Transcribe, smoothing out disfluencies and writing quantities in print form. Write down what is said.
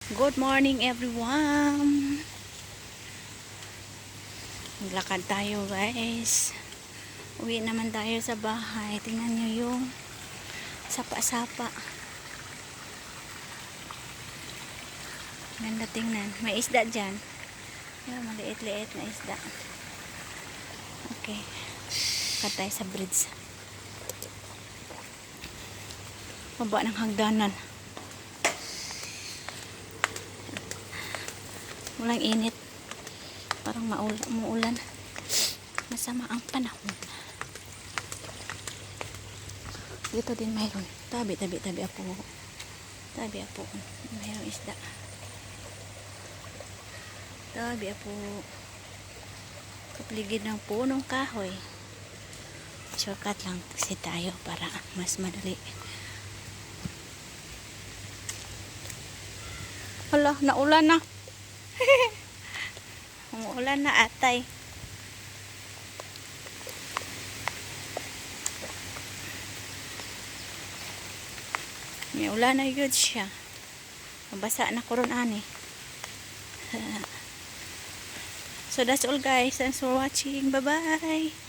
Good morning everyone. Maglakad tayo guys. Uwi naman tayo sa bahay. Tingnan nyo yung sapa-sapa. Ganda tingnan. May isda dyan. Yung maliit-liit na isda. Okay. Lakad tayo sa bridge. Baba ng hagdanan. Walang init. Parang maulan. Masama ang panahon. Dito din mayroon. Tabi apo. Tabi apo. Mayroong isda. Tabi apo. Kapligid ng punong kahoy. Shortcut lang kasi tayo para mas madali. Hala, naulan na. Umuulan na atay. May ulan na yun siya. Mabasa na koron ani. So that's all guys. Thanks for watching. Bye bye.